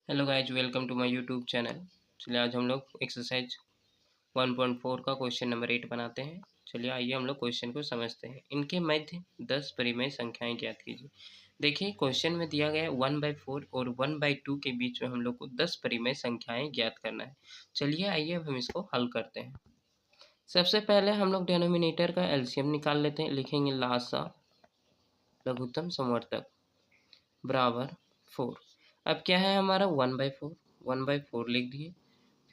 Hello guys, welcome to my YouTube channel. चलिए आज हम लोग एक्सरसाइज 1.4 का क्वेश्चन नंबर 8 बनाते हैं। चलिए आइए हम लोग क्वेश्चन को समझते हैं। इनके मध्य 10 परिमेय संख्याएं ज्ञात कीजिए। देखिए क्वेश्चन में दिया गया है 1/4 और 1/2 के बीच में हम लोग को 10 परिमेय संख्याएं ज्ञात करना है। चलिए आइए अब हम इसको हल करते हैं। सबसे पहले हम लोग डिनोमिनेटर का एलसीएम निकाल लेते हैं। लिखेंगे लासा लघुत्तम समवर्तक बराबर 4। अब क्या है हमारा 1/4 लिख दिए।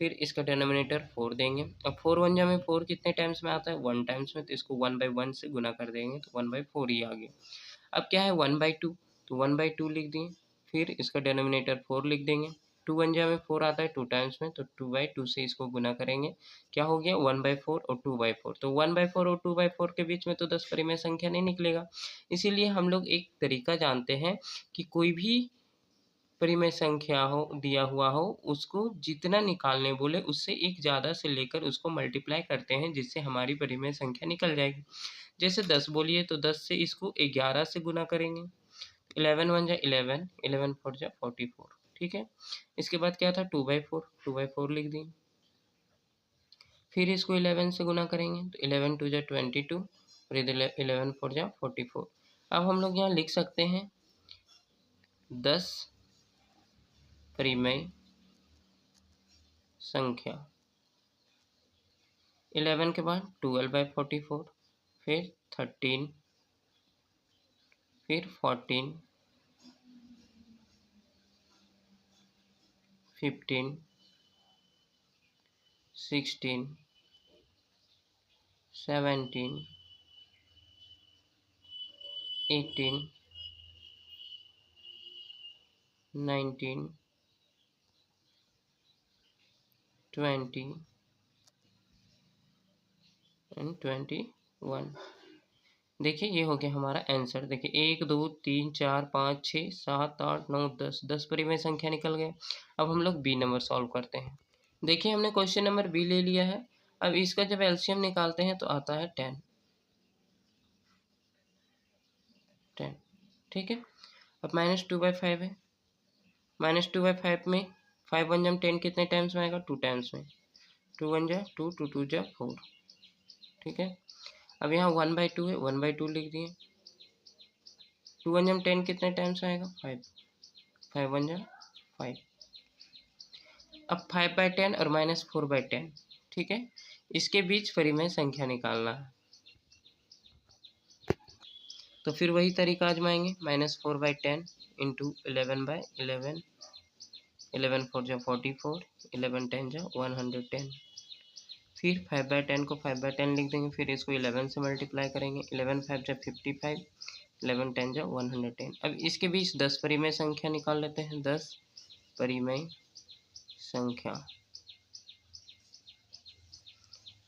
फिर इसका डिनोमिनेटर 4 देंगे। अब 4 वन जा में 4 कितने टाइम्स में आता है 1 टाइम्स में, तो इसको 1/1 से गुना कर देंगे तो 1/4 ही आ गया। अब क्या है 1/2, तो 1/2 लिख दिए। फिर इसका डिनोमिनेटर 4 लिख देंगे। 2 वन जा में 4 आता है 2 टाइम्स में, तो 2/2 से इसको गुना करेंगे। क्या हो गया 1/4 और 2/4, तो 1/4 और 2/4 के बीच में तो 10 परिमेय संख्या नहीं निकलेगा। इसीलिए हम लोग एक तरीका जानते हैं कि कोई भी परिमेय संख्या हो दिया हुआ हो, उसको जितना निकालने बोले उससे एक ज़्यादा से लेकर उसको मल्टीप्लाई करते हैं, जिससे हमारी परिमेय संख्या निकल जाएगी। जैसे 10 बोलिए तो 10 से इसको 11 से गुना करेंगे। 11 वन जा 11, 11 फोर जा 44। ठीक है। इसके बाद क्या था 2/4 लिख दी। फिर इसको 11 से गुना करेंगे तो 11 टू जा 22 और इधर 11 फोर जा 44। अब हम लोग यहाँ लिख सकते हैं 10 परिमेय संख्या। 11 के बाद 12/44, फिर 13, फिर 14, 15, 16, 17, 18, 19, 20 एंड 21। देखिए ये हो गया हमारा आंसर। देखिए 1 2 3 4 5 6 7 8 9 10 परिमेय संख्या निकल गए। अब हम लोग बी नंबर सॉल्व करते हैं। देखिए हमने क्वेश्चन नंबर बी ले लिया है। अब इसका जब एलसीएम निकालते हैं तो आता है 10। ठीक है। अब -2/5 है। -2/5 में 5 वन जम 10 कितने टाइम्स में आएगा 2 टाइम्स में। 2 वन जा 2, 2 टू जा 4। ठीक है। अब यहाँ 1/2 है, 1/2 लिख दिए। 2 वन जम 10 कितने टाइम्स में आएगा 5, 5 वन जा 5। अब 5/10 और -4/10। ठीक है। इसके बीच परिमेय संख्या निकालना है, तो फिर वही तरीका आजमाएंगे। -4/10 इंटू 11/11, 11 फोर जा 44, 11 10 जा 110। फिर 5/10 को 5/10 लिख देंगे। फिर इसको 11 से मल्टीप्लाई करेंगे। 11 5 जा 55, 11 10 जा 110। अब इसके बीच 10 परिमेय संख्या निकाल लेते हैं। 10 परिमेय संख्या।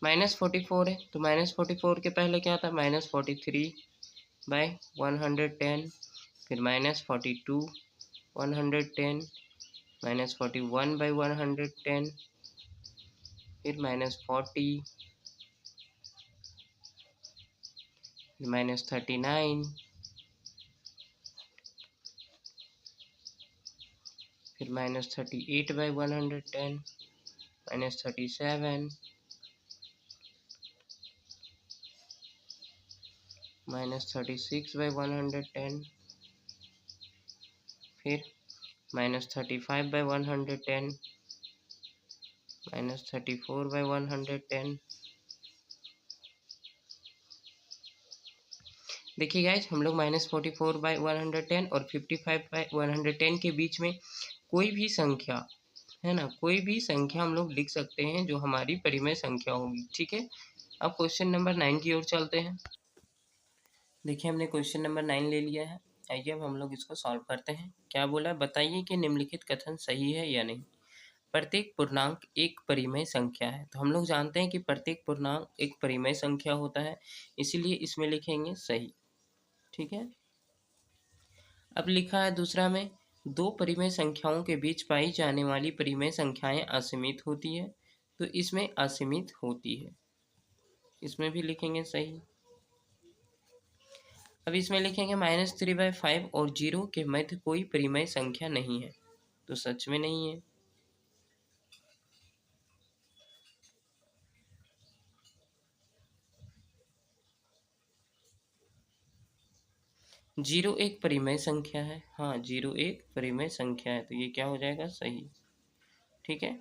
-44 है, तो -44 के पहले क्या था -43/110, फिर -42 110, -41/110, फिर -40, फिर -39, फिर -38/110, -37, -36/110, फिर -35/110, -34/110। देखिए गाइज हम लोग -44/110 और 55/110 के बीच में कोई भी संख्या है ना, कोई भी संख्या हम लोग लिख सकते हैं जो हमारी परिमेय संख्या होगी। ठीक है। अब क्वेश्चन नंबर 9 की ओर चलते हैं। देखिए हमने क्वेश्चन नंबर 9 ले लिया है। आइए अब हम लोग इसको सॉल्व करते हैं। क्या बोला है बताइए कि निम्नलिखित कथन सही है या नहीं। प्रत्येक पूर्णांक एक परिमेय संख्या है, तो हम लोग जानते हैं कि प्रत्येक पूर्णांक एक परिमेय संख्या होता है, इसीलिए इसमें लिखेंगे सही। ठीक है। अब लिखा है दूसरा में, दो परिमेय संख्याओं के बीच पाई जाने वाली परिमेय संख्याएं असीमित होती है, तो इसमें असीमित होती है, इसमें भी लिखेंगे सही। अब इसमें लिखेंगे -3/5 और 0 के मध्य कोई परिमेय संख्या नहीं है। तो सच में नहीं है। 0 एक परिमेय संख्या है। हाँ, 0 एक परिमेय संख्या है, तो ये क्या हो जाएगा? सही। ठीक है,